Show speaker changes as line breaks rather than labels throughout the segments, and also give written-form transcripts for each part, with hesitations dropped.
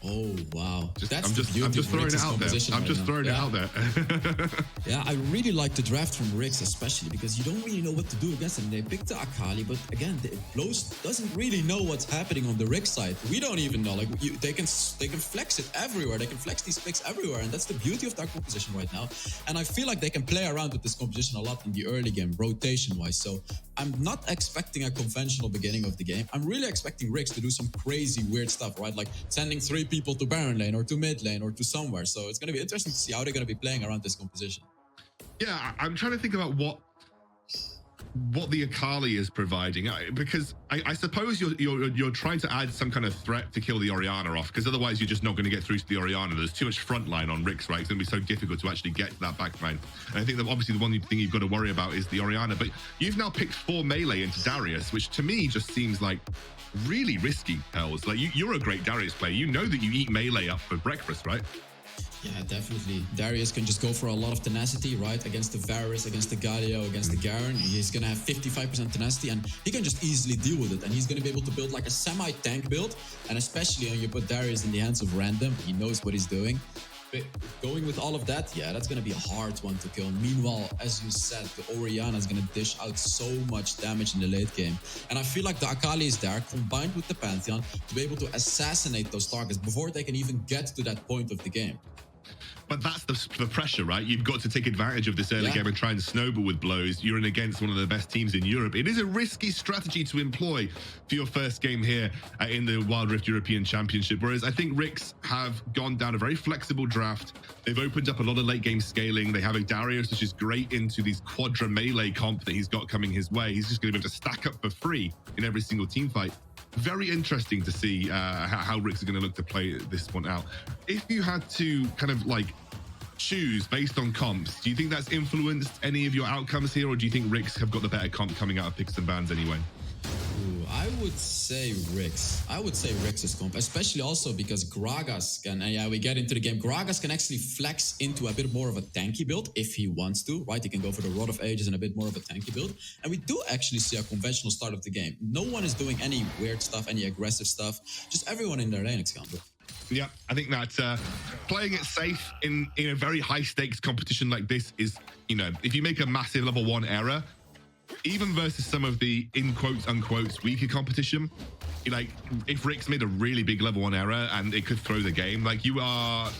Oh, wow.
I'm just throwing it out there. I'm just throwing it out there.
Yeah, I really like the draft from Rix, especially because you don't really know what to do against them. They picked the Akali, but again, Blows doesn't really know what's happening on the Rix side. We don't even know. Like they can flex it everywhere. They can flex these picks everywhere, and that's the beauty of their composition right now. And I feel like they can play around with this composition a lot in the early game, rotation-wise. So I'm not expecting a conventional beginning of the game. I'm really expecting Rix to do some crazy, weird stuff, right? Like sending 3 people to Baron lane or to mid lane or to somewhere. So it's going to be interesting to see how they're going to be playing around this composition.
Yeah, I'm trying to think about what the Akali is providing, because I suppose you're trying to add some kind of threat to kill the Orianna off, because otherwise you're just not going to get through to the Orianna. There's too much front line on Rix, right? It's going to be so difficult to actually get to that back line. And I think that obviously the one thing you've got to worry about is the Orianna, but you've now picked 4 melee into Darius, which to me just seems like really risky, Hells. Like you're a great Darius player. You know that you eat melee up for breakfast, right?
Yeah, definitely. Darius can just go for a lot of tenacity, right? Against the Varus, against the Galio, against the Garen. He's going to have 55% tenacity, and he can just easily deal with it. And he's going to be able to build like a semi-tank build. And especially when you put Darius in the hands of random, he knows what he's doing. But going with all of that, yeah, that's going to be a hard one to kill. Meanwhile, as you said, the Orianna is going to dish out so much damage in the late game. And I feel like the Akali is there, combined with the Pantheon, to be able to assassinate those targets before they can even get to that point of the game.
But that's the pressure, right? You've got to take advantage of this early game and try and snowball with blows. You're in against one of the best teams in Europe. It is a risky strategy to employ for your first game here in the Wild Rift European Championship. Whereas I think Rix have gone down a very flexible draft. They've opened up a lot of late game scaling. They have a Darius, which is great into these quadra melee comp that he's got coming his way. He's just going to be able to stack up for free in every single team fight. Very interesting to see how Rix are going to look to play this one out. If you had to kind of like choose based on comps, do you think that's influenced any of your outcomes here, or do you think Rix have got the better comp coming out of picks and bans anyway?
Ooh, I would say Rix. I would say Rix's comp, especially also because Gragas can, yeah, we get into the game. Gragas can actually flex into a bit more of a tanky build if he wants to, right? He can go for the Rod of Ages and a bit more of a tanky build. And we do actually see a conventional start of the game. No one is doing any weird stuff, any aggressive stuff. Just everyone in their lane is combo.
Yeah, I think that playing it safe in a very high stakes competition like this is, you know, if you make a massive level 1 error, even versus some of the in quotes unquotes weaker competition, like if Rix made a really big level 1 error and it could throw the game, like you are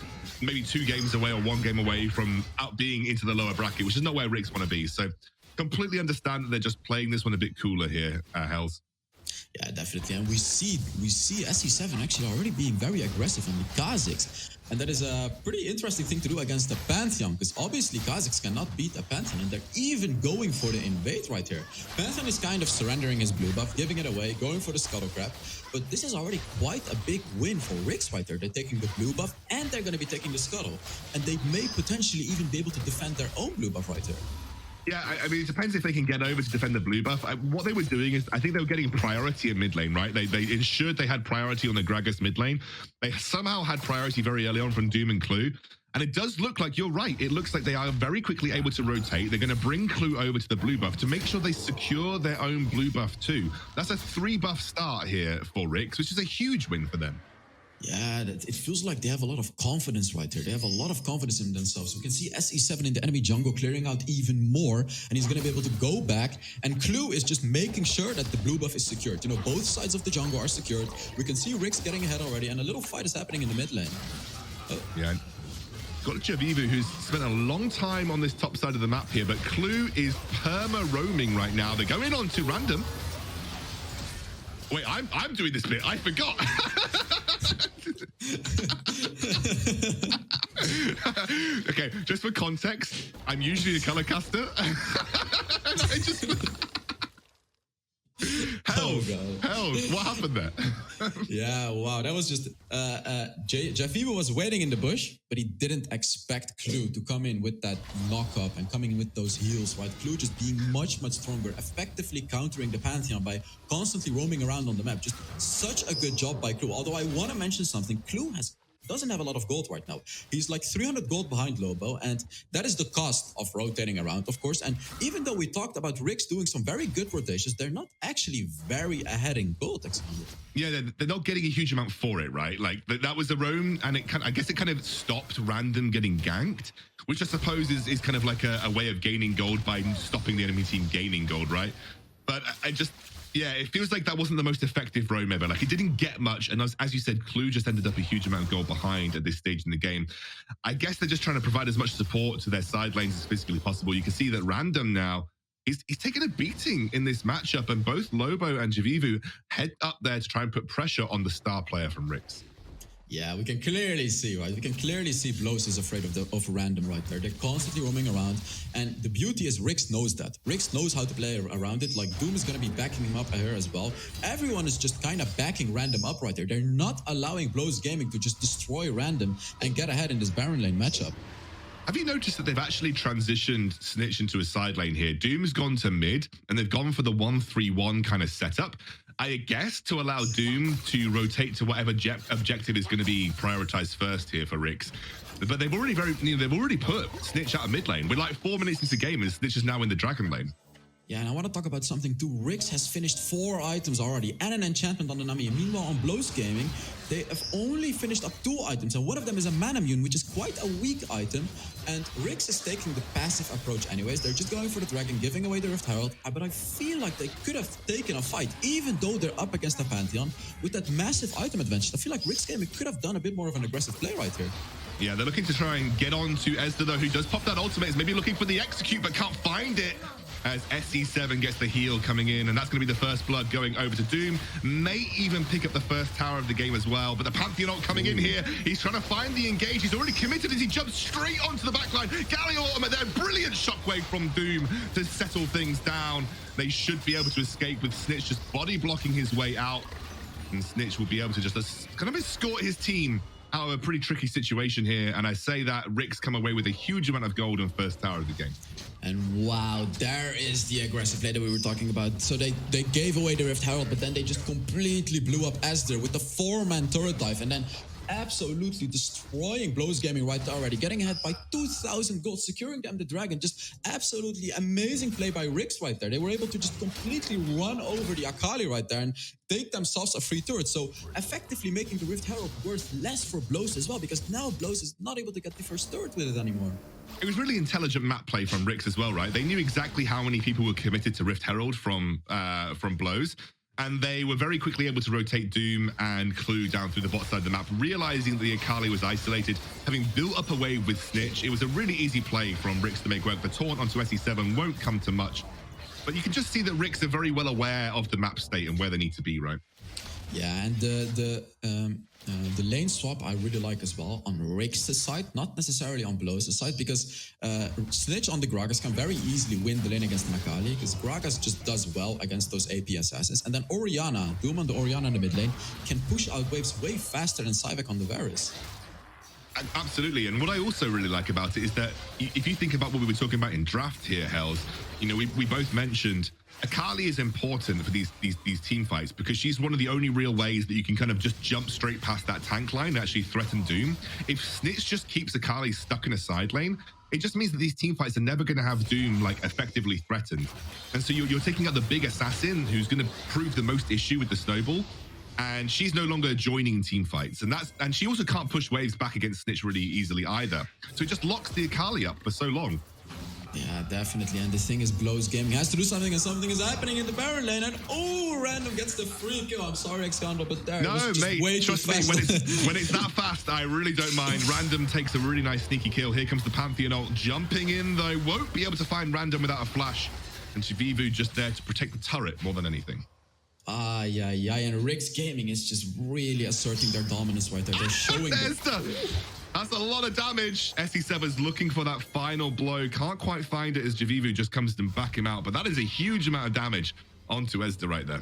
maybe 2 games away or 1 game away from out being into the lower bracket, which is not where Rix want to be. So completely understand that they're just playing this one a bit cooler here, Hells.
Yeah, definitely. And we see SC7 actually already being very aggressive on the Kha'Zix. And that is a pretty interesting thing to do against the Pantheon, because obviously Kha'Zix cannot beat a Pantheon, and they're even going for the invade right here. Pantheon is kind of surrendering his blue buff, giving it away, going for the Scuttle Crab. But this is already quite a big win for Rix right there. They're taking the blue buff, and they're going to be taking the Scuttle. And they may potentially even be able to defend their own blue buff right here.
Yeah, I mean, it depends if they can get over to defend the blue buff. What they were doing is, I think they were getting priority in mid lane, right? They ensured they had priority on the Gragas mid lane. They somehow had priority very early on from Doom and Clue. And it does look like, you're right, it looks like they are very quickly able to rotate. They're going to bring Clue over to the blue buff to make sure they secure their own blue buff too. That's a 3 buff start here for Rix, which is a huge win for them.
Yeah, it feels like they have a lot of confidence right there. They have a lot of confidence in themselves. We can see SE7 in the enemy jungle clearing out even more, and he's going to be able to go back. And Clue is just making sure that the blue buff is secured. You know, both sides of the jungle are secured. We can see Rix getting ahead already, and a little fight is happening in the mid lane. Oh.
Yeah. Got Javivu, who's spent a long time on this top side of the map here, but Clue is perma-roaming right now. They're going on to random. Wait, I'm doing this bit. I forgot. Okay, just for context, I'm usually a color caster. Hell, what happened there?
Yeah, wow, that was just Jafiba was waiting in the bush, but he didn't expect Clue to come in with that knock-up and coming in with those heals, right? Clue just being much stronger, effectively countering the Pantheon by constantly roaming around on the map. Just such a good job by Clue. Although I want to mention something, Clue has doesn't have a lot of gold right now. He's like 300 gold behind Lobo, and that is the cost of rotating around, of course. And even though we talked about Rick's doing some very good rotations, they're not actually very ahead in gold, Xavier.
Yeah, they're not getting a huge amount for it, right? Like that was the roam, and I guess it kind of stopped random getting ganked, which I suppose is kind of like a way of gaining gold by stopping the enemy team gaining gold, right? But yeah, it feels like that wasn't the most effective roam ever. Like, it didn't get much, and as you said, Clue just ended up a huge amount of gold behind at this stage in the game. I guess they're just trying to provide as much support to their side lanes as physically possible. You can see that Random now, he's taking a beating in this matchup, and both Lobo and Javivu head up there to try and put pressure on the star player from Rix.
Yeah, we can clearly see, right? We can clearly see Blows is afraid of Random right there. They're constantly roaming around, and the beauty is Rix knows that. Rix knows how to play around it. Like, Doom is going to be backing him up here as well. Everyone is just kind of backing Random up right there. They're not allowing Blows Gaming to just destroy Random and get ahead in this Baron lane matchup.
Have you noticed that they've actually transitioned Snitch into a side lane here? Doom's gone to mid, and they've gone for the 1-3-1 kind of setup, I guess, to allow Doom to rotate to whatever objective is going to be prioritized first here for Rix. But they've already put Snitch out of mid lane. We're like 4 minutes into the game, and Snitch is now in the Dragon lane.
Yeah, and I want to talk about something too. Rix has finished 4 items already and an enchantment on the Nami. Meanwhile, on Blows Gaming, they have only finished up 2 items, and one of them is a Mana Mune, which is quite a weak item. And Rix is taking the passive approach anyways. They're just going for the Dragon, giving away the Rift Herald. But I feel like they could have taken a fight, even though they're up against the Pantheon, with that massive item advantage. I feel like Rix Gaming could have done a bit more of an aggressive play right here.
Yeah, they're looking to try and get on to Ezda, though, who does pop that ultimate. Is maybe looking for the execute, but can't find it. As SC7 gets the heal coming in, and that's going to be the first blood going over to Doom. May even pick up the first tower of the game as well, but the Pantheon ult coming in here. He's trying to find the engage. He's already committed as he jumps straight onto the backline. Galley ultimate there. Brilliant shockwave from Doom to settle things down. They should be able to escape with Snitch just body blocking his way out. And Snitch will be able to just kind of escort his team out of a pretty tricky situation here. And I say that Rick's come away with a huge amount of gold on first tower of the game.
And wow, there is the aggressive play that we were talking about. So they gave away the Rift Herald, but then they just completely blew up Ezreal with the 4-man turret dive, and then absolutely destroying Blows Gaming right there already, getting ahead by 2,000 gold, securing them the Dragon. Just absolutely amazing play by Rix right there. They were able to just completely run over the Akali right there and take themselves a free turret. So effectively making the Rift Herald worth less for Blows as well, because now Blows is not able to get the first turret with it anymore.
It was really intelligent map play from Rix as well, right? They knew exactly how many people were committed to Rift Herald from Blows, and they were very quickly able to rotate Doom and Clue down through the bot side of the map, realizing that the Akali was isolated, having built up a wave with Snitch. It was a really easy play from Rix to make work. The taunt onto SE7 won't come to much, but you can just see that Rix are very well aware of the map state and where they need to be, right?
Yeah, and the lane swap I really like as well on Rix's side, not necessarily on Blows' side, because Snitch on the Gragas can very easily win the lane against Akali, because Gragas just does well against those AP assassins. And then Orianna, Doom on the Orianna in the mid lane, can push out waves way faster than Cyvek on the Varus.
Absolutely, and what I also really like about it is that if you think about what we were talking about in draft here, Hells, you know, we both mentioned Akali is important for these team fights because she's one of the only real ways that you can kind of just jump straight past that tank line and actually threaten Doom. If Snitch just keeps Akali stuck in a side lane, it just means that these team fights are never going to have Doom like effectively threatened. And so you're taking out the big assassin who's going to prove the most issue with the snowball, and she's no longer joining team fights. And she also can't push waves back against Snitch really easily either. So it just locks the Akali up for so long.
Yeah, definitely. And the thing is, Blows Gaming has to do something, and something is happening in the Baron lane. And oh, Random gets the free kill. I'm sorry, Xcander, but there
no,
it was just
mate,
way
trust
too fast.
Me, when it's that fast, I really don't mind. Random takes a really nice sneaky kill. Here comes the Pantheon ult jumping in, though. Won't be able to find Random without a flash. And Javivu just there to protect the turret more than anything.
Yeah. And Rix Gaming is just really asserting their dominance right there. They're showing
That's a lot of damage. SE7 is looking for that final blow. Can't quite find it as Javivu just comes to back him out. But that is a huge amount of damage onto Ezda right there.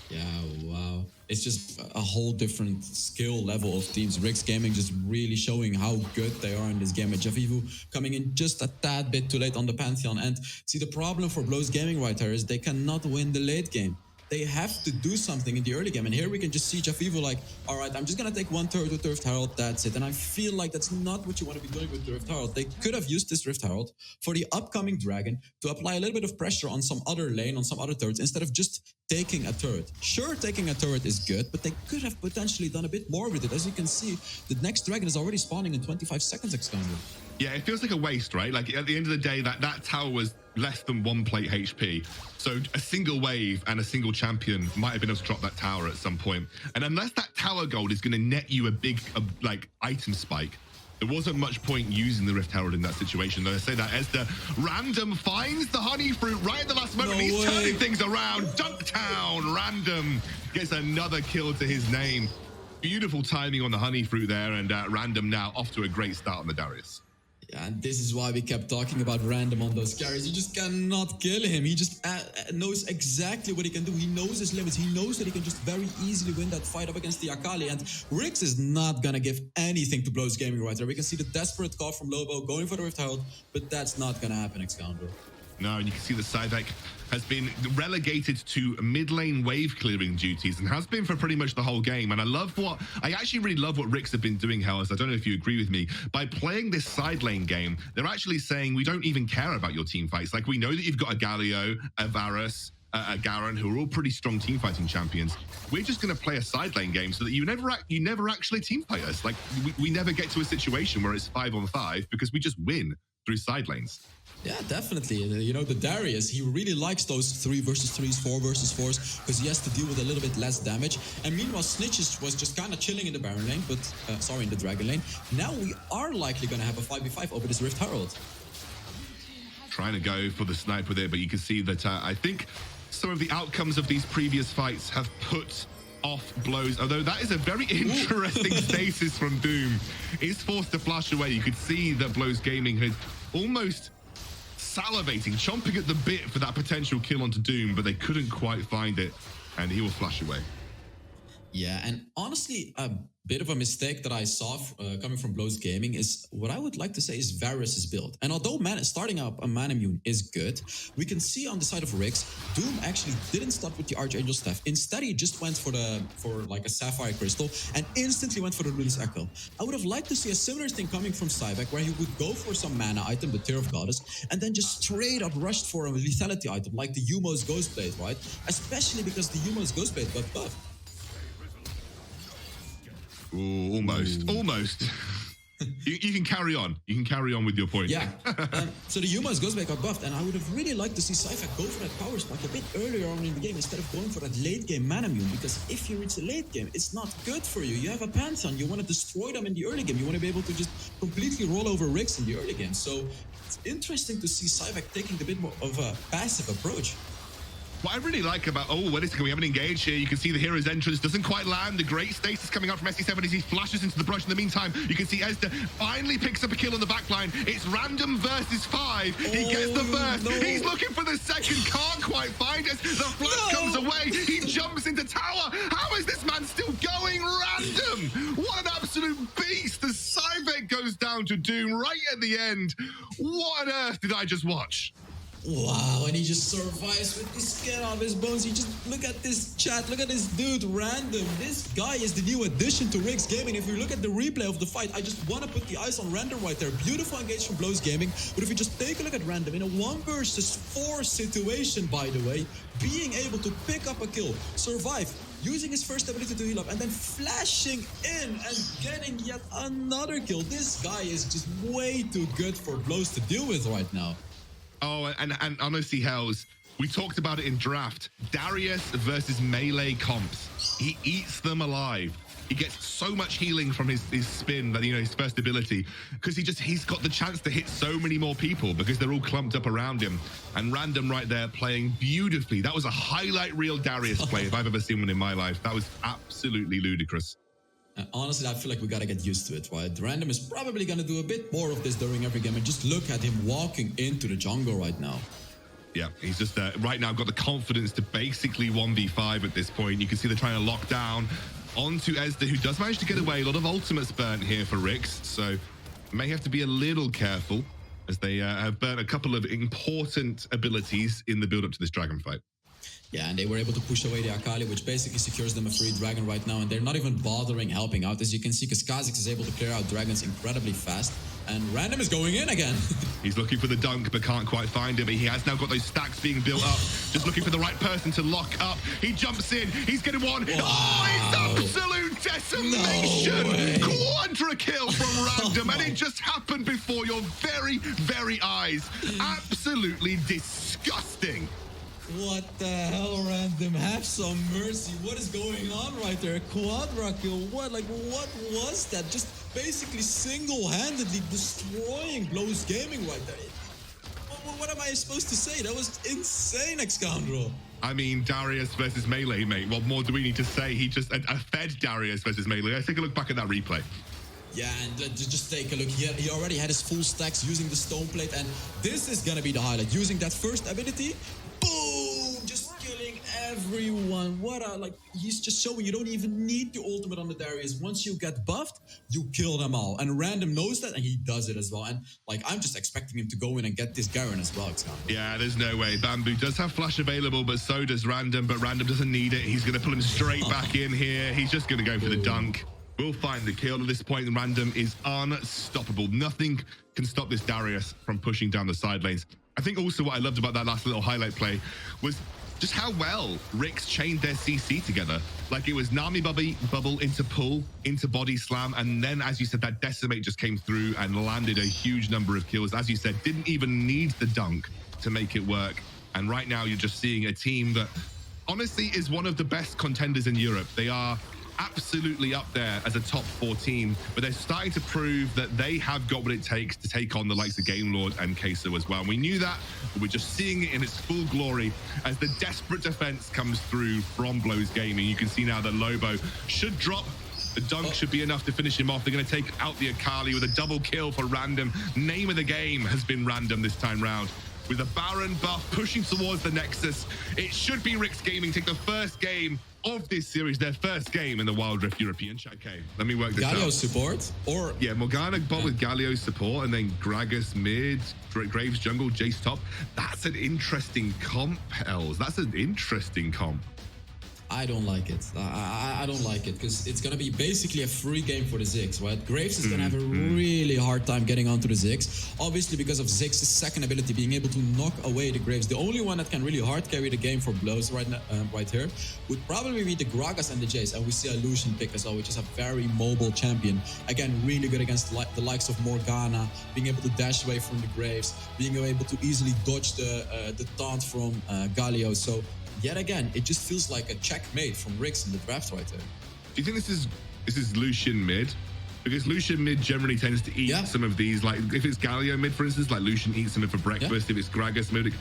Yeah, wow. It's just a whole different skill level of teams. Rix Gaming just really showing how good they are in this game. With Javivu coming in just a tad bit too late on the Pantheon. And see, the problem for Blows Gaming right here is they cannot win the late game. they have to do something in the early game. And here we can just see Jafivo like, all right, I'm just going to take one turret with the Rift Herald, that's it. And I feel like that's not what you want to be doing with the Rift Herald. They could have used this Rift Herald for the upcoming Dragon to apply a little bit of pressure on some other lane, on some other turrets, instead of just taking a turret. Sure, taking a turret is good, but they could have potentially done a bit more with it. As you can see, the next Dragon is already spawning in 25 seconds, Xcander.
Yeah, it feels like a waste, right? Like at the end of the day, that tower was less than 1 plate HP. So a single wave and a single champion might have been able to drop that tower at some point. And unless that tower gold is going to net you a big like item spike, there wasn't much point using the Rift Herald in that situation. Though I say that as the Random finds the honey fruit right at the last moment. He's turning things around. Dunktown. Random gets another kill to his name. Beautiful timing on the honey fruit there, and Random now off to a great start on the Darius.
Yeah, and this is why we kept talking about Random on those carries. You just cannot kill him. He just knows exactly what he can do. He knows his limits. He knows that he can just very easily win that fight up against the Akali. And WREC is not going to give anything to Blows Gaming right there. We can see the desperate call from Lobo going for the Rift Herald, but that's not going to happen, Xcander.
No, and you can see the Cyvek has been relegated to mid lane wave clearing duties and has been for pretty much the whole game. And I actually really love what WREC have been doing, Hellas. I don't know if you agree with me. By playing this side lane game, they're actually saying we don't even care about your team fights. Like, we know that you've got a Galio, a Varus, a Garen, who are all pretty strong team fighting champions. We're just going to play a side lane game so that you never actually team fight us. Like, we never get to a situation where it's 5-on-5 because we just win through side lanes.
Yeah, definitely. You know, the Darius, he really likes those 3 versus 3s, 4 versus 4s, because he has to deal with a little bit less damage. And meanwhile, Snitches was just kind of chilling in the Baron lane, but, in the Dragon lane. Now we are likely going to have a 5v5 over this Rift Herald.
Trying to go for the snipe with it, but you can see that I think some of the outcomes of these previous fights have put off Blows, although that is a very interesting stasis from Doom. Is forced to flash away. You could see that Blows Gaming had almost salivating, chomping at the bit for that potential kill onto Doom, but they couldn't quite find it, and he will flash away.
Yeah, and honestly, a bit of a mistake that I saw coming from Blows Gaming is what I would like to say is Varus's build. And although starting up a Man Immune is good, we can see on the side of WREC, Doom actually didn't start with the Archangel Staff. Instead, he just went for like a Sapphire Crystal and instantly went for the Release Echo. I would have liked to see a similar thing coming from Cyvek, where he would go for some mana item, the Tear of Goddess, and then just straight up rushed for a lethality item like the Yumos Ghostblade, right? Especially because the Yumos Ghostblade got buffed.
Ooh, almost. You can carry on. You can carry on with your point.
Yeah. So the Yumos Ghostblade got buffed, and I would have really liked to see Cyvek go for that power spike a bit earlier on in the game instead of going for that late game Mana Immune, because if you reach the late game, it's not good for you. You have a Pantheon. You want to destroy them in the early game. You want to be able to just completely roll over WREC in the early game. So it's interesting to see Cyvek taking a bit more of a passive approach.
What I really like about, we haven't engaged here. You can see the hero's entrance doesn't quite land. The great stasis coming up from SC7 as he flashes into the brush. In the meantime, you can see Ezda finally picks up a kill on the backline. It's Random versus 5. He gets the first. No. He's looking for the second. Can't quite find it. The flash comes away. He jumps into tower. How is this man still going? Random. What an absolute beast. The Cyvek goes down to Doom right at the end. What on earth did I just watch?
Wow, and he just survives with the skin on his bones. You just look at this chat, look at this dude, Random. This guy is the new addition to WREC Gaming. If you look at the replay of the fight, I just want to put the eyes on Random right there. Beautiful engage from Blows Gaming. But if you just take a look at Random in a 1 versus 4 situation, by the way, being able to pick up a kill, survive, using his first ability to heal up, and then flashing in and getting yet another kill. This guy is just way too good for Blows to deal with right now.
Oh, and honestly, Hells, we talked about it in draft. Darius versus melee comps. He eats them alive. He gets so much healing from his spin, that, you know, his first ability, because he's got the chance to hit so many more people because they're all clumped up around him. And Random right there playing beautifully. That was a highlight reel Darius play if I've ever seen one in my life. That was absolutely ludicrous.
Honestly, I feel like we gotta get used to it, right? Random is probably gonna do a bit more of this during every game, and just look at him walking into the jungle right now.
Yeah, he's just right now got the confidence to basically 1v5 at this point. You can see they're trying to lock down onto Ezda, who does manage to get away. A lot of ultimates burnt here for WREC, so may have to be a little careful as they have burnt a couple of important abilities in the build-up to this dragon fight.
Yeah, and they were able to push away the Akali, which basically secures them a free dragon right now, and they're not even bothering helping out, as you can see, because Kha'Zix is able to clear out dragons incredibly fast, and Random is going in again.
He's looking for the dunk, but can't quite find it, but he has now got those stacks being built up, just looking for the right person to lock up. He jumps in, he's getting one.
Wow.
Oh, it's absolute decimation!
No
Quadra kill from Random, and it just happened before your very, very eyes. Absolutely disgusting.
What the hell, Random? Have some mercy. What is going on right there? Quadra kill. What? Like, what was that? Just basically single-handedly destroying Blows Gaming right there. What am I supposed to say? That was insane, Excandro.
I mean, Darius versus Melee, mate. What more do we need to say? He just fed Darius versus Melee. Let's take a look back at that replay.
Yeah, and just take a look. He already had his full stacks using the stone plate, and this is gonna be the highlight. Using that first ability, boom, just killing everyone. He's just showing you don't even need the ultimate on the Darius. Once you get buffed, you kill them all. And Random knows that, and he does it as well. And I'm just expecting him to go in and get this Garen as well, Excandro.
Yeah, there's no way. Bamboo does have flash available, but so does Random, but Random doesn't need it. He's gonna pull him straight back in here. He's just gonna go for the dunk. We'll find the kill at this point. Random is unstoppable. Nothing can stop this Darius from pushing down the side lanes. I think also what I loved about that last little highlight play was just how well Ricks chained their CC together. Like, it was Nami bubble into pull, into body slam, and then, as you said, that decimate just came through and landed a huge number of kills. As you said, didn't even need the dunk to make it work. And right now you're just seeing a team that honestly is one of the best contenders in Europe. They are absolutely up there as a top 4 team, but they're starting to prove that they have got what it takes to take on the likes of Game Lord and Queso as well. And we knew that, but we're just seeing it in its full glory as the desperate defense comes through from Blows Gaming. You can see now that Lobo should drop. The dunk should be enough to finish him off. They're going to take out the Akali with a double kill for Random. Name of the game has been Random this time round. With a Baron buff pushing towards the Nexus, it should be Rick's Gaming take the first game of this series, their first game in the Wild Rift European. Okay, let me work this out.
Galio support? Or
yeah, Morgana bot with Galio support, and then Gragas mid, Graves jungle, Jace top. That's an interesting comp, Els. That's an interesting comp.
I don't like it. I don't like it because it's going to be basically a free game for the Ziggs, right? Graves is going to have a really hard time getting onto the Ziggs, obviously because of Ziggs' second ability, being able to knock away the Graves. The only one that can really hard carry the game for Blows right now, right here would probably be the Gragas and the Jace, and we see a Lucian pick as well, which is a very mobile champion. Again, really good against the likes of Morgana, being able to dash away from the Graves, being able to easily dodge the taunt from Galio. So yet again, it just feels like a checkmate from Ricks in the draft right there.
Do you think this is Lucian mid? Because Lucian mid generally tends to eat some of these. Like, if it's Galio mid, for instance, like Lucian eats them for breakfast. If it's Gragas mid,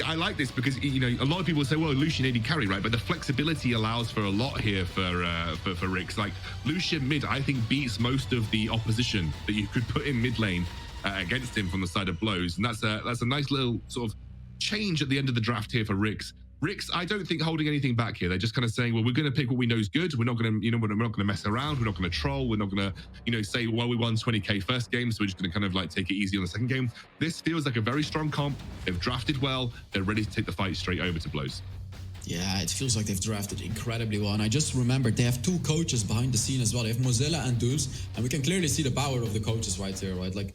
I like this because, you know, a lot of people say, well, Lucian AD carry, right? But the flexibility allows for a lot here for Ricks. Like, Lucian mid, I think, beats most of the opposition that you could put in mid lane against him from the side of Blows, and that's a nice little sort of change at the end of the draft here for Ricks. Ricks, I don't think holding anything back here. They're just kind of saying, well, we're going to pick what we know is good. We're not going to, you know, we're not going to mess around. We're not going to troll. We're not going to, you know, say, well, we won 20K first game, so we're just going to kind of like take it easy on the second game. This feels like a very strong comp. They've drafted well. They're ready to take the fight straight over to Blows.
Yeah, it feels like they've drafted incredibly well. And I just remembered they have 2 coaches behind the scene as well. They have Mozilla and Deuce, and we can clearly see the power of the coaches right here, right? Like,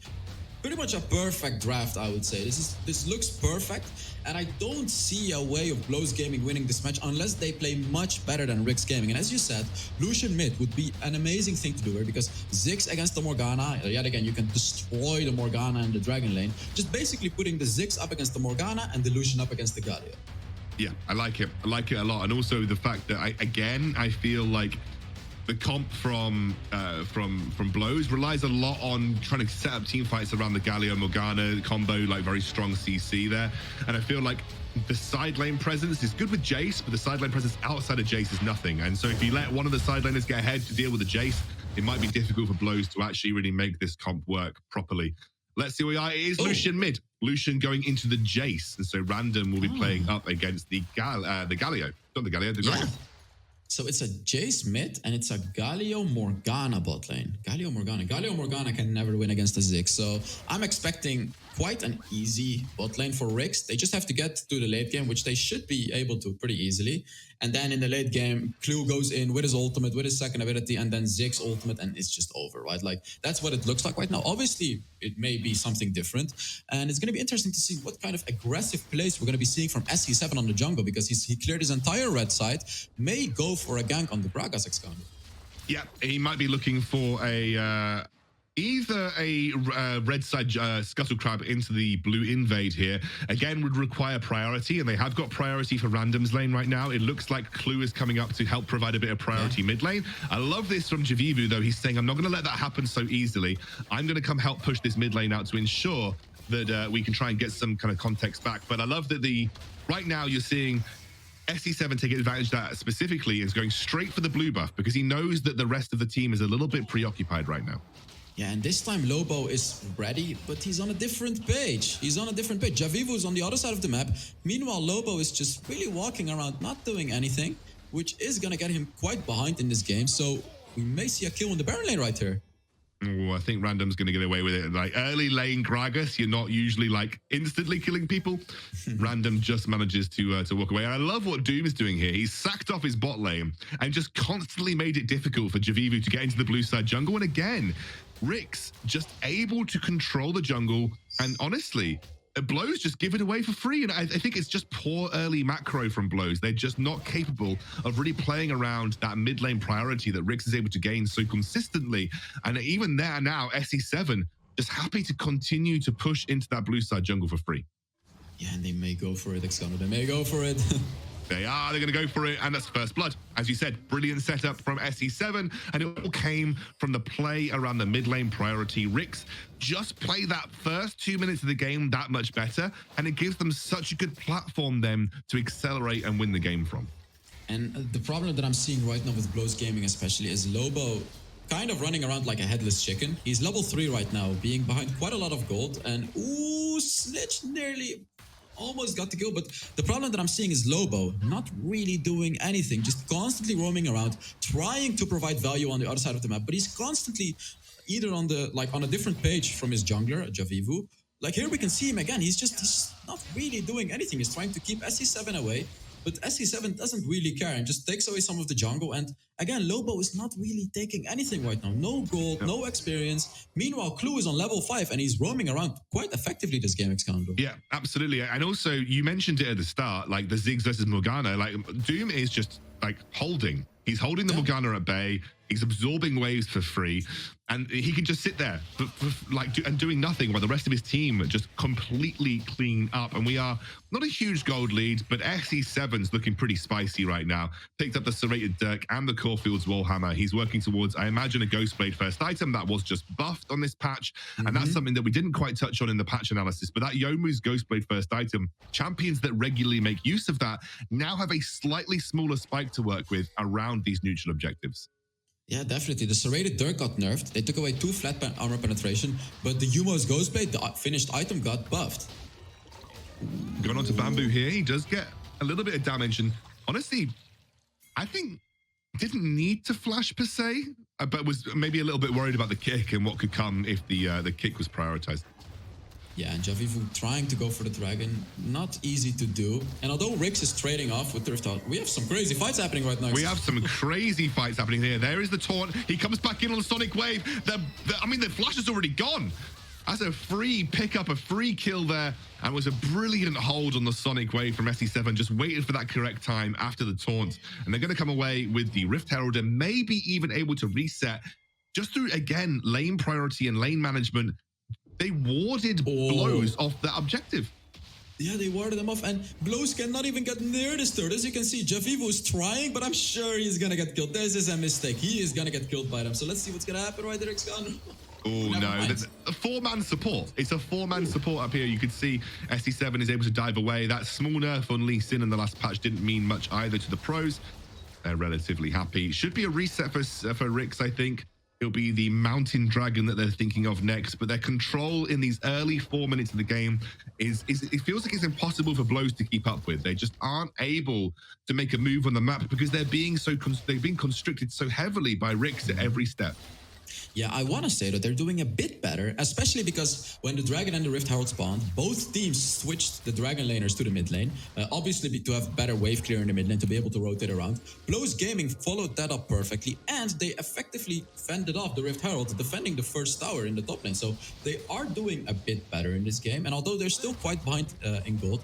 pretty much a perfect draft, I would say. This looks perfect, and I don't see a way of Blows Gaming winning this match unless they play much better than Rick's Gaming. And as you said, Lucian mid would be an amazing thing to do here, because Ziggs against the Morgana, yet again, you can destroy the Morgana in the Dragon lane, just basically putting the Ziggs up against the Morgana and the Lucian up against the Galio.
Yeah, I like it. I like it a lot. And also the fact that, I feel like the comp from Blows relies a lot on trying to set up team fights around the Galio Morgana combo, like very strong CC there. And I feel like the side lane presence is good with Jace, but the side lane presence outside of Jace is nothing. And so if you let one of the side laners get ahead to deal with the Jace, it might be difficult for Blows to actually really make this comp work properly. Let's see where we are. It is Lucian mid. Lucian going into the Jace. And so Random will be playing up against the Galio. Not the Galio, the Gragas.
So it's a Jace mid and it's a Galio Morgana bot lane. Galio Morgana can never win against a Ziggs. So I'm expecting quite an easy bot lane for Rix. They just have to get to the late game, which they should be able to pretty easily. And then in the late game, Clue goes in with his ultimate, with his second ability, and then Ziggs ultimate, and it's just over, right? Like, that's what it looks like right now. Obviously, it may be something different. And it's going to be interesting to see what kind of aggressive plays we're going to be seeing from SC7 on the jungle, because he cleared his entire red side, may go for a gank on the Gragas Excalibur.
Yeah, he might be looking for a either a red side scuttle crab into the blue invade here. Again, would require priority, and they have got priority for randoms lane right now. It looks like Clue is coming up to help provide a bit of priority mid lane. I love this from Javivu, though. He's saying, I'm not going to let that happen so easily. I'm going to come help push this mid lane out to ensure that we can try and get some kind of context back. But I love that right now you're seeing SC7 take advantage of that specifically, is going straight for the blue buff because he knows that the rest of the team is a little bit preoccupied right now.
Yeah, and this time Lobo is ready, but he's on a different page. Javivu is on the other side of the map. Meanwhile, Lobo is just really walking around, not doing anything, which is going to get him quite behind in this game. So we may see a kill in the Baron lane right here.
Oh, I think Random's going to get away with it. Like early lane Gragas, you're not usually like instantly killing people. Random just manages to walk away. And I love what Doom is doing here. He's sacked off his bot lane and just constantly made it difficult for Javivu to get into the blue side jungle. And again, Rick's just able to control the jungle, and honestly, Blows just give it away for free. And I think it's just poor early macro from Blows. They're just not capable of really playing around that mid lane priority that Rix is able to gain so consistently. And even there now, SE7 just happy to continue to push into that blue side jungle for free.
Yeah, and they may go for it, Excalibur. They may go for it.
They're going to go for it, and that's first blood. As you said, brilliant setup from SE7, and it all came from the play around the mid lane priority. Rix just play that first 2 minutes of the game that much better, and it gives them such a good platform then to accelerate and win the game from.
And the problem that I'm seeing right now with Blows Gaming especially is Lobo kind of running around like a headless chicken. He's level 3 right now, being behind quite a lot of gold, and ooh, Snitch nearly almost got the kill. But the problem that I'm seeing is Lobo not really doing anything, just constantly roaming around, trying to provide value on the other side of the map, but he's constantly either on a different page from his jungler, Javivu. Like here we can see him again, he's not really doing anything. He's trying to keep SC7 away, but SC7 doesn't really care and just takes away some of the jungle. And again, Lobo is not really taking anything right now. No gold, no experience. Meanwhile, Clue is on level 5 and he's roaming around quite effectively this game, Excalibur.
Yeah, absolutely. And also, you mentioned it at the start, like the Ziggs versus Morgana. Like Doom is just like holding. He's holding the Morgana at bay. He's absorbing waves for free, and he can just sit there doing nothing while the rest of his team just completely clean up. And we are not a huge gold lead, but SE7's looking pretty spicy right now. Picked up the Serrated Dirk and the Caulfield's Wallhammer. He's working towards, I imagine, a Ghostblade first item that was just buffed on this patch, and that's something that we didn't quite touch on in the patch analysis. But that Youmuu's Ghostblade first item, champions that regularly make use of that now have a slightly smaller spike to work with around these neutral objectives.
Yeah, definitely. The Serrated Dirk got nerfed. They took away 2 flat armor penetration, but the Youmuu's Ghostblade, the finished item, got buffed.
Going on to Bamboo here, he does get a little bit of damage, and honestly, I think didn't need to flash per se, but was maybe a little bit worried about the kick and what could come if the kick was prioritized.
Yeah, and Javivu trying to go for the dragon, not easy to do. And although Rix is trading off with Drift Out, we have some crazy fights happening right now.
We have some crazy fights happening here. There is the taunt. He comes back in on the Sonic Wave. The flash is already gone. That's a free pickup, a free kill there, and was a brilliant hold on the Sonic Wave from SE7. Just waited for that correct time after the taunt. And they're going to come away with the Rift Herald and maybe even able to reset just through, again, lane priority and lane management. They warded Blows off that objective.
Yeah, they warded them off, and Blows cannot even get near this turret. As you can see, Javivu is trying, but I'm sure he's gonna get killed. This is a mistake. He is gonna get killed by them. So let's see what's gonna happen right there, Excalibur.
Oh, no. That's a 4-man support. It's a 4-man support up here. You can see SE7 is able to dive away. That small nerf on Lee Sin in the last patch didn't mean much either to the pros. They're relatively happy. Should be a reset for Rix, I think. It'll be the Mountain Dragon that they're thinking of next, but their control in these early 4 minutes of the game is it feels like it's impossible for Blows to keep up with. They just aren't able to make a move on the map because they're being constricted so heavily by RICs at every step.
Yeah, I want to say that they're doing a bit better, especially because when the Dragon and the Rift Herald spawned, both teams switched the Dragon laners to the mid lane, obviously to have better wave clear in the mid lane to be able to rotate around. Blows Gaming followed that up perfectly, and they effectively fended off the Rift Herald, defending the first tower in the top lane. So they are doing a bit better in this game, and although they're still quite behind in gold,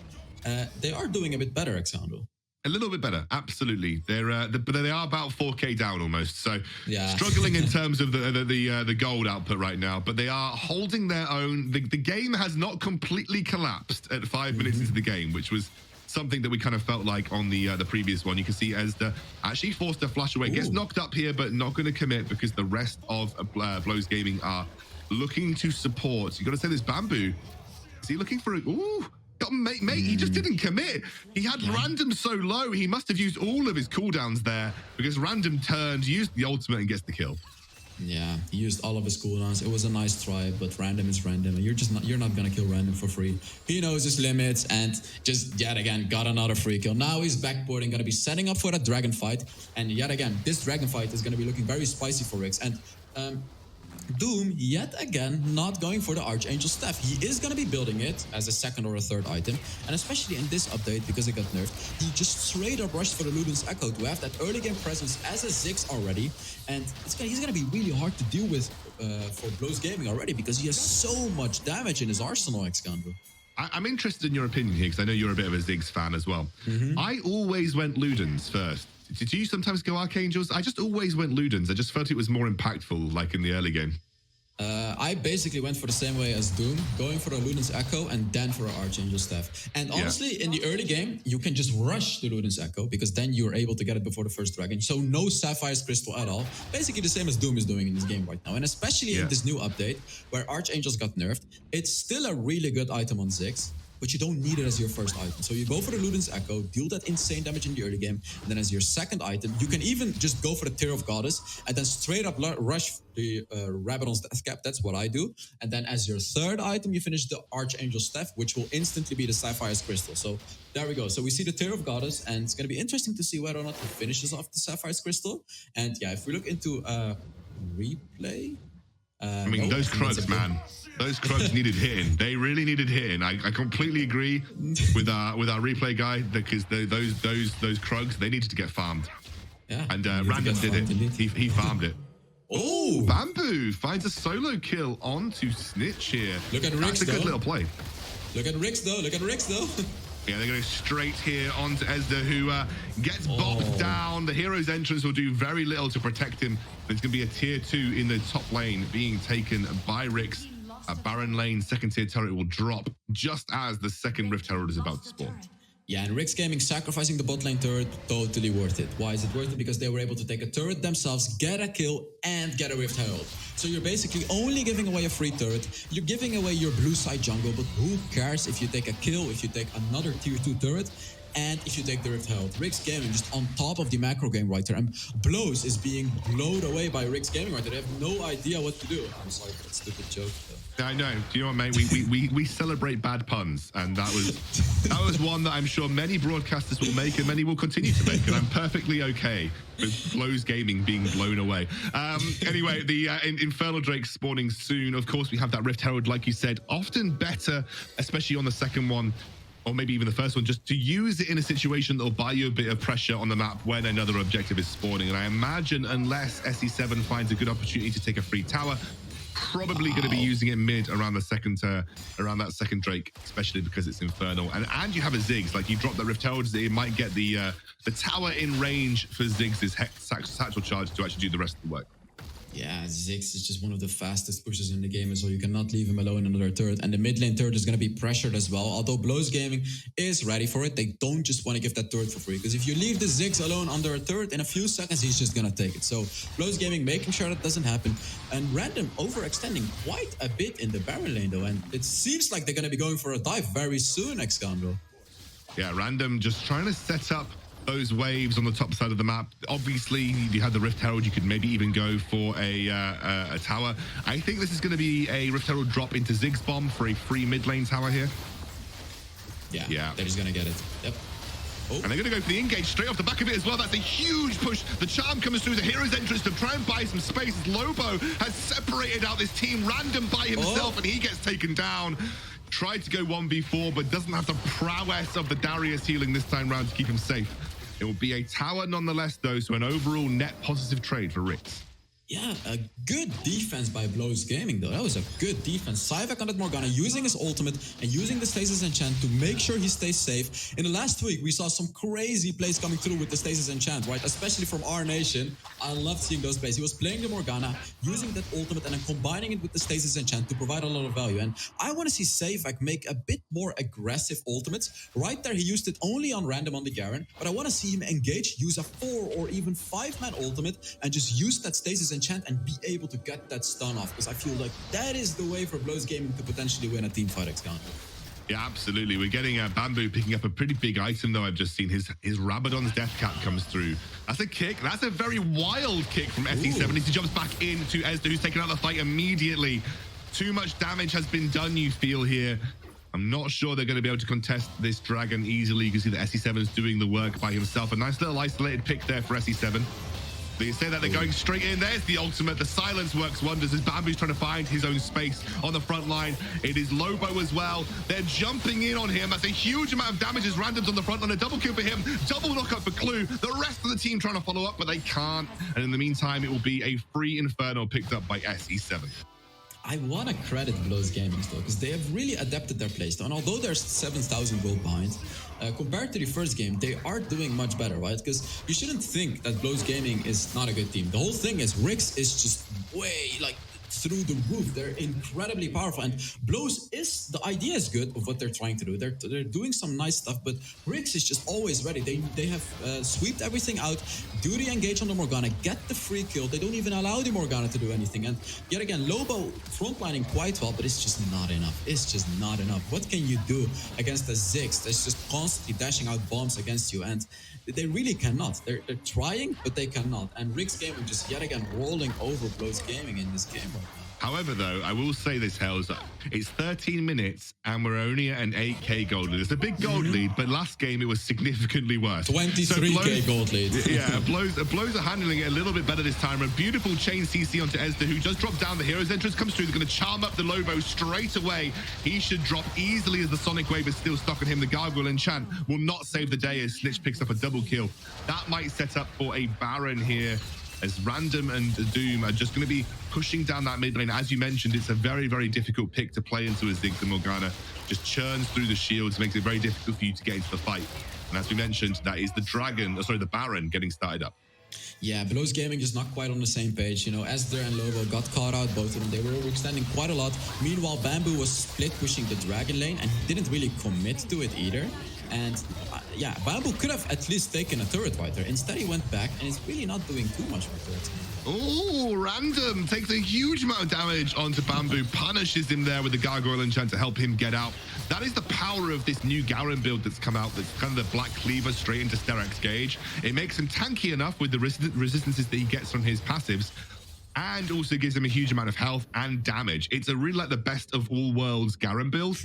they are doing a bit better, Alexandro.
A little bit better, absolutely. But they are about 4K down almost, so
yeah.
Struggling in terms of the gold output right now. But they are holding their own. The game has not completely collapsed at 5 minutes into the game, which was something that we kind of felt like on the previous one. You can see Ezda actually forced to flash away, gets knocked up here, but not going to commit because the rest of Blows Gaming are looking to support. You got to say this Bamboo. Is he looking for a? Ooh. Mate, he just didn't commit. He had Random so low, he must have used all of his cooldowns there because Random turned, used the ultimate and gets the kill.
Yeah, he used all of his cooldowns. It was a nice try, but Random is Random. And you're not gonna kill Random for free. He knows his limits and just yet again got another free kill. Now he's backboarding, gonna be setting up for that dragon fight. And yet again, this dragon fight is gonna be looking very spicy for Rix. And Doom, yet again, not going for the Archangel Staff. He is going to be building it as a second or a third item. And especially in this update, because it got nerfed, he just straight up rushed for the Luden's Echo to have that early game presence as a Ziggs already. And he's going to be really hard to deal with for Blows Gaming already because he has so much damage in his arsenal, Excandro.
I'm interested in your opinion here because I know you're a bit of a Ziggs fan as well. I always went Ludens first. Did you sometimes go Archangels? I just always went Ludens. I just felt it was more impactful, like in the early game.
I basically went for the same way as Doom, going for the Luden's Echo and then for an Archangel Staff. And honestly, in the early game, you can just rush the Luden's Echo because then you're able to get it before the first dragon. So no Sapphire's Crystal at all. Basically the same as Doom is doing in this game right now. And especially in this new update where Archangels got nerfed, it's still a really good item on Ziggs, but you don't need it as your first item. So you go for the Luden's Echo, deal that insane damage in the early game, and then as your second item, you can even just go for the Tear of Goddess, and then straight up rush the Rabadon's Death Cap. That's what I do. And then as your third item, you finish the Archangel Staff, which will instantly be the Sapphire's Crystal. So there we go. So we see the Tear of Goddess, and it's going to be interesting to see whether or not he finishes off the Sapphire's Crystal. And yeah, if we look into replay...
I mean, those Krugs, man. Those Krugs needed hitting. They really needed hitting. I completely agree with our replay guy because those Krugs, they needed to get farmed. Yeah. And Random did it. He farmed it. Oh, Bamboo finds a solo kill onto Snitch here.
Look at Rix,
That's a good little play.
Look at Rix, though.
Yeah, they're going straight here onto Ezda, who gets bopped down. The hero's entrance will do very little to protect him. There's going to be a tier 2 in the top lane being taken by Rix. A Baron lane second tier turret will drop just as the second Rift Herald is about to spawn.
Yeah, and Rick's Gaming sacrificing the bot lane turret, totally worth it. Why is it worth it? Because they were able to take a turret themselves, get a kill, and get a Rift Herald. So you're basically only giving away a free turret. You're giving away your blue side jungle, but who cares if you take a kill, if you take another tier 2 turret, and if you take the Rift Herald. Rick's Gaming just on top of the macro game right there. And Blows is being blown away by Rick's Gaming right there. They have no idea what to do. I'm sorry for that stupid joke, though.
I know. Do you know what, mate? We celebrate bad puns, and that was one that I'm sure many broadcasters will make, and many will continue to make, and I'm perfectly okay with Blows Gaming being blown away. Anyway, the Infernal Drake spawning soon. Of course, we have that Rift Herald, like you said, often better, especially on the second one, or maybe even the first one, just to use it in a situation that will buy you a bit of pressure on the map when another objective is spawning. And I imagine unless SE7 finds a good opportunity to take a free tower, probably going to be using it mid around the second around that second Drake, especially because it's Infernal. And you have a Ziggs, like you drop that Rift Herald, it might get the tower in range for Ziggs' satchel charge to actually do the rest of the work.
Yeah, Ziggs is just one of the fastest pushers in the game, so you cannot leave him alone in another turret. And the mid lane turret is going to be pressured as well. Although Blows Gaming is ready for it, they don't just want to give that turret for free. Because if you leave the Ziggs alone under a turret, in a few seconds, he's just going to take it. So Blows Gaming making sure that doesn't happen. And Random overextending quite a bit in the Baron lane, though. And it seems like they're going to be going for a dive very soon, Excandro.
Yeah, Random just trying to set up those waves on the top side of the map. Obviously, you had the Rift Herald. You could maybe even go for a tower. I think this is going to be a Rift Herald drop into Ziggs bomb for a free mid lane tower here.
Yeah, they're just going to get it. Yep. Oh.
And they're going to go for the engage straight off the back of it as well. That's a huge push. The charm comes through the hero's entrance to try and buy some space. Lobo has separated out this team random by himself, and he gets taken down. Tried to go 1v4, but doesn't have the prowess of the Darius healing this time round to keep him safe. It will be a tower nonetheless, though, so an overall net positive trade for Rix.
Yeah, a good defense by Blows Gaming, though. That was a good defense. Cyvac on that Morgana, using his ultimate and using the Stasis Enchant to make sure he stays safe. In the last week, we saw some crazy plays coming through with the Stasis Enchant, right? Especially from our nation. I loved seeing those plays. He was playing the Morgana, using that ultimate, and then combining it with the Stasis Enchant to provide a lot of value. And I want to see Cyvac make a bit more aggressive ultimates. Right there, he used it only on random on the Garen, but I want to see him engage, use a 4 or even 5-man ultimate, and just use that Stasis Enchant and be able to get that stun off, because I feel like that is the way for Blows Gaming to potentially win a teamfight against Ghana.
Yeah, absolutely. We're getting Bamboo picking up a pretty big item, though. I've just seen his Rabadon's Death Cap comes through. That's a kick. That's a very wild kick from SE7. He jumps back into Ezda, who's taken out the fight immediately. Too much damage has been done, you feel here. I'm not sure they're going to be able to contest this dragon easily. You can see that SE7 is doing the work by himself. A nice little isolated pick there for SE7. They say that they're going straight in. There's the ultimate. The silence works wonders as Bamboo's trying to find his own space on the front line. It is Lobo as well. They're jumping in on him. That's a huge amount of damage as randoms on the front line. A double kill for him. Double knockup for Clue. The rest of the team trying to follow up, but they can't. And in the meantime, it will be a free Inferno picked up by SE7.
I want to credit Blows Gaming though, because they have really adapted their playstyle. And although they're 7,000 gold behind, compared to the first game, they are doing much better, right? Because you shouldn't think that Blows Gaming is not a good team. The whole thing is Rix is just way through the roof. They're incredibly powerful, and Blows is, the idea is good of what they're trying to do. They're doing some nice stuff, but Rix is just always ready. They have swept everything out, do the engage on the Morgana, get the free kill. They don't even allow the Morgana to do anything. And yet again, Lobo frontlining quite well, but it's just not enough. It's just not enough. What can you do against a Ziggs that's just constantly dashing out bombs against you? And they really cannot. They're trying, but they cannot. And Rick's Gaming just yet again rolling over Blows Gaming in this game right now.
However, though, I will say this, Hells, it's 13 minutes and we're only at an 8k gold lead. It's a big gold lead, but last game it was significantly worse.
23k gold lead.
Yeah, Blows are handling it a little bit better this time. A beautiful chain CC onto Ezda, who just dropped down. The hero's entrance comes through. They're going to charm up the Lobo straight away. He should drop easily as the Sonic Wave is still stuck on him. The Gargoyle Enchant will not save the day as Snitch picks up a double kill. That might set up for a Baron here, as Random and Doom are just going to be pushing down that mid lane. As you mentioned, it's a very, very difficult pick to play into as Ziggs and Morgana just churns through the shields, makes it very difficult for you to get into the fight. And as we mentioned, that is the Baron getting started up.
Yeah, Blows Gaming is not quite on the same page. You know, Ezra and Lobo got caught out, both of them. They were overextending quite a lot. Meanwhile, Bamboo was split pushing the Dragon lane, and he didn't really commit to it either. And yeah, Bamboo could have at least taken a turret right there. Instead, he went back, and he's really not doing too much for turrets.
Oh, Random takes a huge amount of damage onto Bamboo, punishes him there with the Gargoyle Enchant to help him get out. That is the power of this new Garen build that's come out, that's kind of the Black Cleaver straight into Sterak's Gauge. It makes him tanky enough with the resistances that he gets from his passives, and also gives him a huge amount of health and damage. It's a really like the best of all worlds Garen build.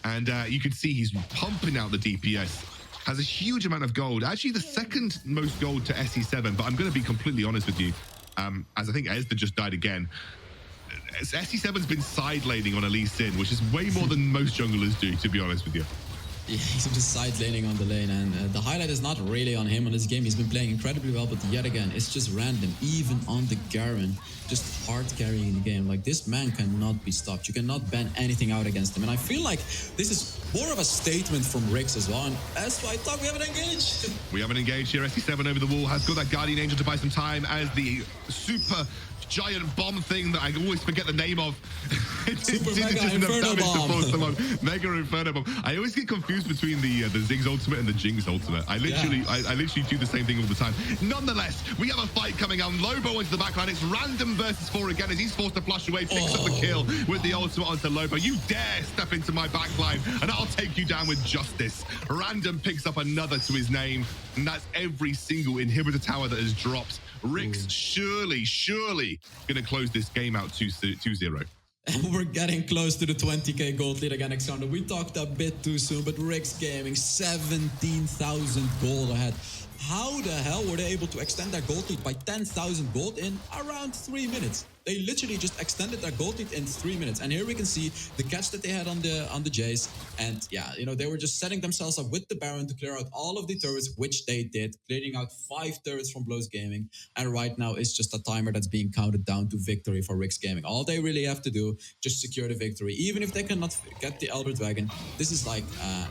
And you can see he's pumping out the DPS. Has a huge amount of gold. Actually, the second most gold to SE7, but I'm going to be completely honest with you. As I think Ezda just died again. SE7's been side laning on Elise Sin, which is way more than most junglers do, to be honest with you.
Yeah, he's just side laning on the lane, and the highlight is not really on him on this game. He's been playing incredibly well, but yet again, it's just random, even on the Garen, just hard carrying the game. Like, this man cannot be stopped. You cannot ban anything out against him, and I feel like this is more of a statement from Rix as well, and that's why I thought we haven't engaged.
We haven't engaged here. SE7 over the wall has got that Guardian Angel to buy some time as the super giant bomb thing that I always forget the name of
Super
did
Mega
just enough
Inferno
damage to
Bomb.
force them on. Mega Inferno Bomb. I always get confused between the Ziggs ultimate and the Jinx ultimate. I literally do the same thing all the time. Nonetheless, we have a fight coming out. Lobo into the backline. It's random versus 4 again as he's forced to flush away. Picks up the kill with the ultimate onto Lobo. You dare step into my backline and I'll take you down with justice. Random picks up another to his name, and that's every single inhibitor tower that has dropped. WREC's surely gonna close this game out 2-0.
And we're getting close to the 20k gold lead again, Alexander. We talked a bit too soon, but WREC's Gaming, 17,000 gold ahead. How the hell were they able to extend their gold lead by 10,000 gold in around 3 minutes? They literally just extended their gold lead in 3 minutes. And here we can see the catch that they had on the Jace. And yeah, you know, they were just setting themselves up with the Baron to clear out all of the turrets, which they did, clearing out 5 turrets from Blows Gaming. And right now, it's just a timer that's being counted down to victory for WREC's Gaming. All they really have to do, just secure the victory. Even if they cannot get the Elder Dragon, this is like,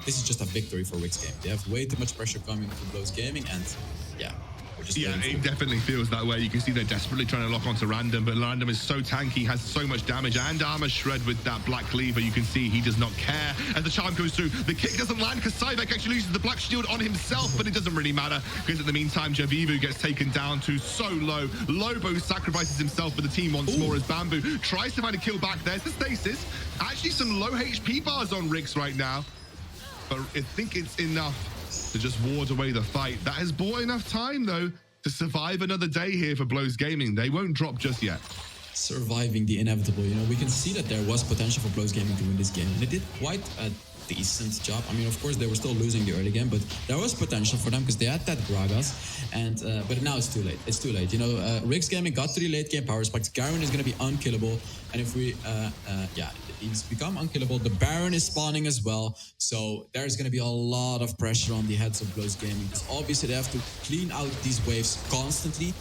this is just a victory for WREC's Gaming. They have way too much pressure coming from Blows Gaming, and yeah.
Yeah, it definitely feels that way. You can see they're desperately trying to lock onto Random, but Random is so tanky, has so much damage and armor shred with that Black Cleaver. You can see he does not care as the charm goes through. The kick doesn't land because Cybeck actually uses the Black Shield on himself, but it doesn't really matter because in the meantime, Javivu gets taken down to so low. Lobo sacrifices himself for the team once more as Bamboo tries to find a kill back. There's the stasis. Actually, some low HP bars on WREC's right now, but I think it's enough to just ward away the fight. That has bought enough time, though, to survive another day here for Blows Gaming. They won't drop just yet.
Surviving the inevitable. You know, we can see that there was potential for Blows Gaming to win this game. And they did quite a decent job. I mean, of course, they were still losing the early game, but there was potential for them because they had that Gragas. And but now it's too late. It's too late. You know, WREC's Gaming got to the late game power spikes. Garen is going to be unkillable. And if we, he's become unkillable. The Baron is spawning as well. So there's going to be a lot of pressure on the heads of Blows Gaming because obviously they have to clean out these waves constantly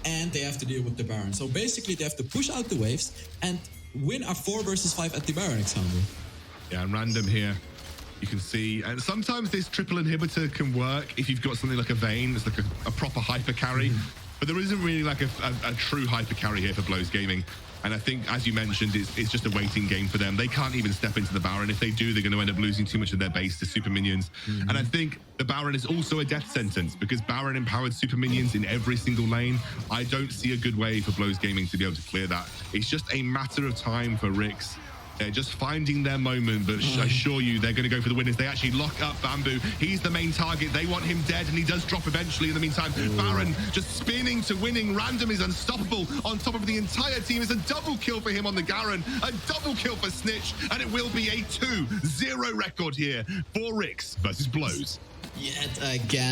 and they have to deal with the Baron. So basically they have to push out the waves and win a 4 versus 5 at the Baron, Alexander.
Yeah, and Random here. You can see, and sometimes this triple inhibitor can work if you've got something like a Vayne, it's like a proper hyper carry. But there isn't really like a true hyper carry here for Blows Gaming. And I think, as you mentioned, it's just a waiting game for them. They can't even step into the Baron. If they do, they're going to end up losing too much of their base to super minions. And I think the Baron is also a death sentence because Baron empowered super minions in every single lane. I don't see a good way for Blows Gaming to be able to clear that. It's just a matter of time for WREC's. They're just finding their moment, but I assure you they're going to go for the winners. They actually lock up Bamboo. He's the main target. They want him dead, and he does drop eventually. In the meantime, Baron just spinning to winning. Random is unstoppable on top of the entire team. It's a double kill for him on the Garen, a double kill for Snitch, and it will be a 2-0 record here for WREC's versus Blows.
Yet again.